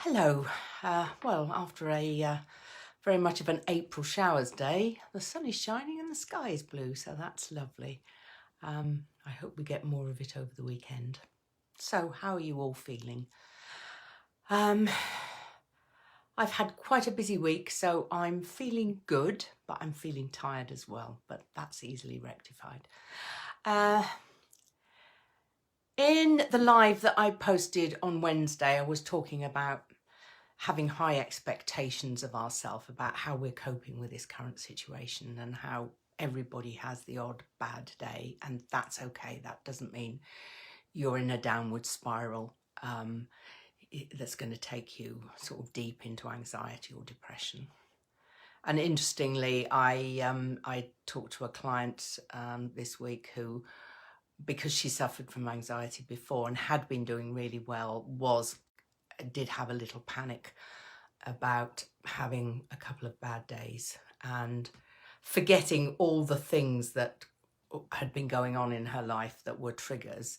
Hello. Well, after a very much of an April showers day, the sun is shining and the sky is blue, so that's lovely. I hope we get more of it over the weekend. So, how are you all feeling? I've had quite a busy week, so I'm feeling good, but I'm feeling tired as well, but that's easily rectified. In the live that I posted on Wednesday, I was talking about having high expectations of ourselves about how we're coping with this current situation and how everybody has the odd bad day, and that's okay. That doesn't mean you're in a downward spiral that's going to take you sort of deep into anxiety or depression. And interestingly, I talked to a client this week who, because she suffered from anxiety before and had been doing really well, did have a little panic about having a couple of bad days and forgetting all the things that had been going on in her life that were triggers,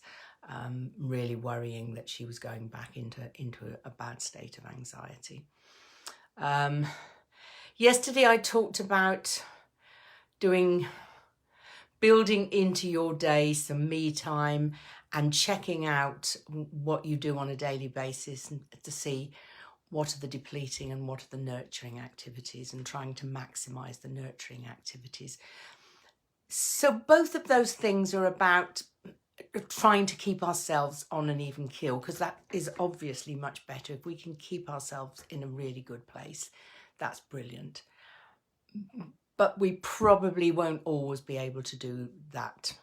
really worrying that she was going back into a bad state of anxiety. Yesterday I talked about building into your day some me time and checking out what you do on a daily basis to see what are the depleting and what are the nurturing activities, and trying to maximize the nurturing activities. So both of those things are about trying to keep ourselves on an even keel, because that is obviously much better. If we can keep ourselves in a really good place, that's brilliant. But we probably won't always be able to do that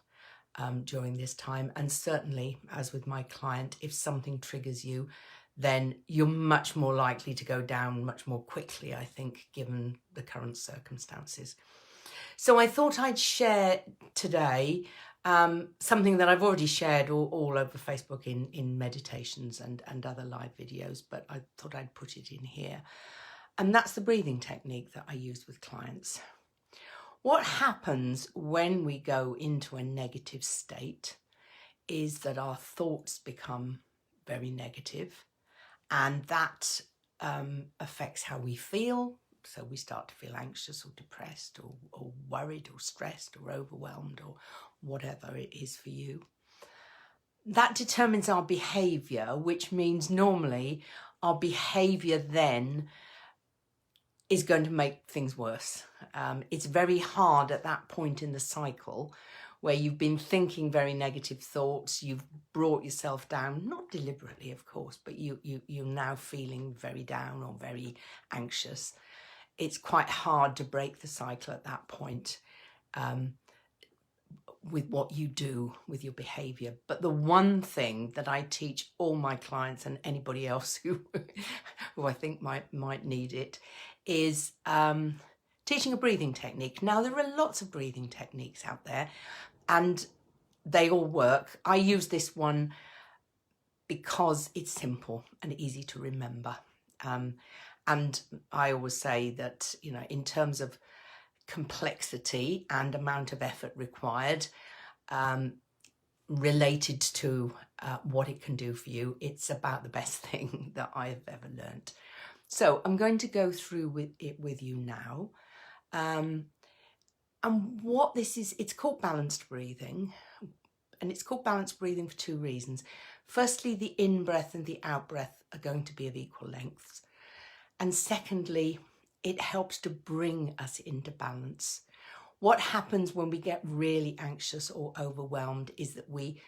during this time. And certainly, as with my client, if something triggers you, then you're much more likely to go down much more quickly, I think, given the current circumstances. So I thought I'd share today something that I've already shared all over Facebook in meditations and other live videos, but I thought I'd put it in here. And that's the breathing technique that I use with clients. What happens when we go into a negative state is that our thoughts become very negative, and that affects how we feel. So we start to feel anxious or depressed or worried or stressed or overwhelmed or whatever it is for you. That determines our behaviour, which means normally our behaviour then is going to make things worse. It's very hard at that point in the cycle where you've been thinking very negative thoughts, you've brought yourself down, not deliberately, of course, but you're now feeling very down or very anxious. It's quite hard to break the cycle at that point with what you do with your behaviour. But the one thing that I teach all my clients and anybody else who I think might need it is teaching a breathing technique. Now, there are lots of breathing techniques out there and they all work. I use this one because it's simple and easy to remember. And I always say that, you know, in terms of complexity and amount of effort required, related to what it can do for you, it's about the best thing that I've ever learned. So I'm going to go through with you now. And what this is, it's called balanced breathing. And it's called balanced breathing for two reasons. Firstly, the in-breath and the out-breath are going to be of equal lengths. And secondly, it helps to bring us into balance. What happens when we get really anxious or overwhelmed is that we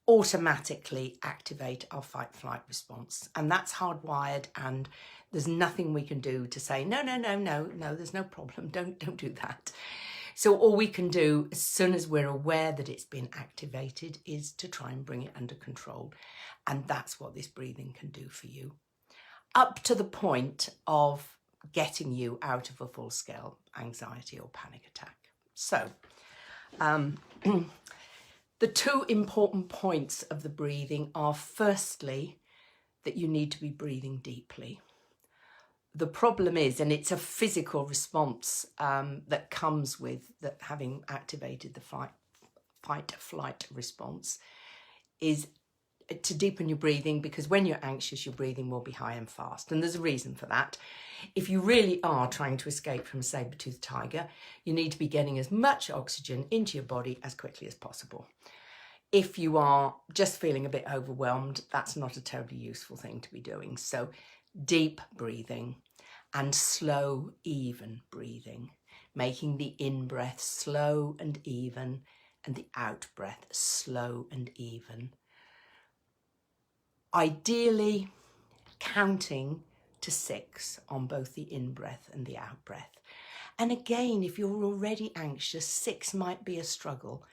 automatically activate our fight-flight response. And that's hardwired, and there's nothing we can do to say, no, there's no problem, don't do that. So all we can do as soon as we're aware that it's been activated is to try and bring it under control. And that's what this breathing can do for you, up to the point of getting you out of a full-scale anxiety or panic attack. So the two important points of the breathing are, firstly, that you need to be breathing deeply. The problem is, and it's a physical response that comes with that having activated the fight-flight response, is to deepen your breathing, because when you're anxious, your breathing will be high and fast. And there's a reason for that. If you really are trying to escape from a saber-toothed tiger, you need to be getting as much oxygen into your body as quickly as possible. If you are just feeling a bit overwhelmed, that's not a terribly useful thing to be doing. So deep breathing and slow, even breathing, making the in-breath slow and even and the out-breath slow and even. Ideally, counting to 6 on both the in-breath and the out-breath. And again, if you're already anxious, 6 might be a struggle.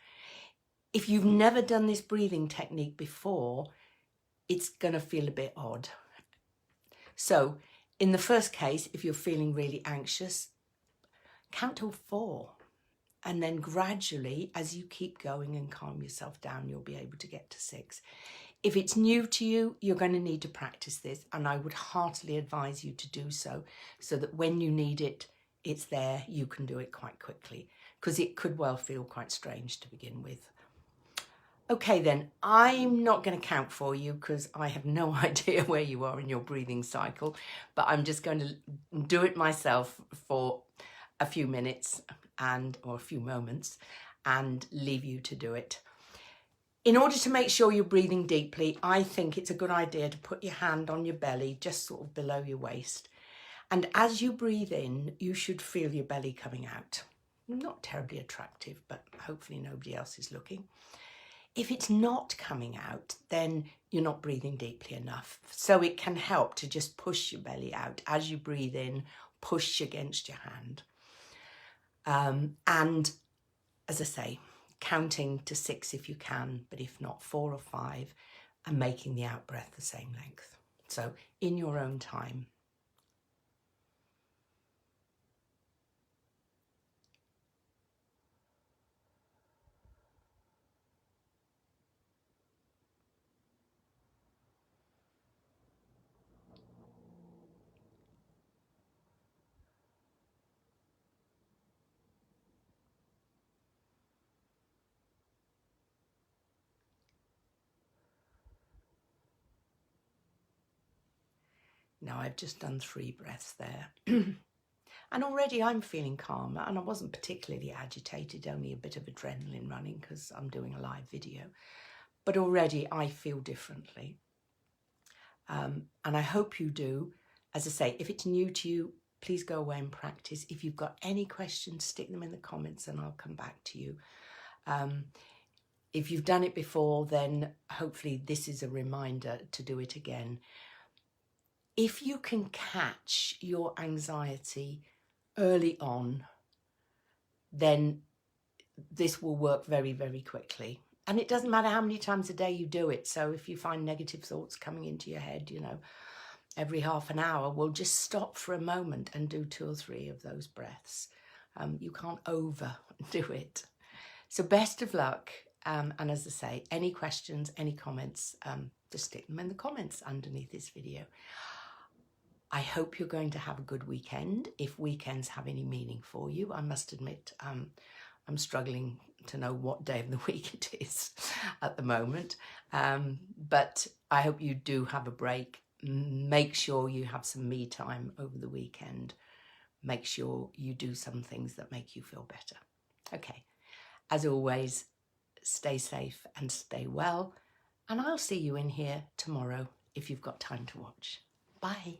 If you've never done this breathing technique before, it's going to feel a bit odd. So in the first case, if you're feeling really anxious, count till 4. And then gradually, as you keep going and calm yourself down, you'll be able to get to 6. If it's new to you, you're going to need to practice this. And I would heartily advise you to do so that when you need it, it's there, you can do it quite quickly, because it could well feel quite strange to begin with. Okay then, I'm not going to count for you because I have no idea where you are in your breathing cycle, but I'm just going to do it myself for a few minutes or a few moments and leave you to do it. In order to make sure you're breathing deeply, I think it's a good idea to put your hand on your belly, just sort of below your waist. And as you breathe in, you should feel your belly coming out. Not terribly attractive, but hopefully nobody else is looking. If it's not coming out, then you're not breathing deeply enough. So it can help to just push your belly out. As you breathe in, push against your hand. And as I say, counting to 6 if you can, but if not 4 or 5, and making the out breath the same length. So in your own time. Now I've just done 3 breaths there. And already I'm feeling calmer, and I wasn't particularly agitated, only a bit of adrenaline running because I'm doing a live video. But already I feel differently. And I hope you do. As I say, if it's new to you, please go away and practice. If you've got any questions, stick them in the comments and I'll come back to you. If you've done it before, then hopefully this is a reminder to do it again. If you can catch your anxiety early on, then this will work very, very quickly. And it doesn't matter how many times a day you do it. So if you find negative thoughts coming into your head, every half an hour, well, just stop for a moment and do 2 or 3 of those breaths. You can't overdo it. So best of luck. And as I say, any questions, any comments, just stick them in the comments underneath this video. I hope you're going to have a good weekend, if weekends have any meaning for you. I must admit, I'm struggling to know what day of the week it is at the moment. But I hope you do have a break. Make sure you have some me time over the weekend. Make sure you do some things that make you feel better. Okay, as always, stay safe and stay well. And I'll see you in here tomorrow if you've got time to watch. Bye.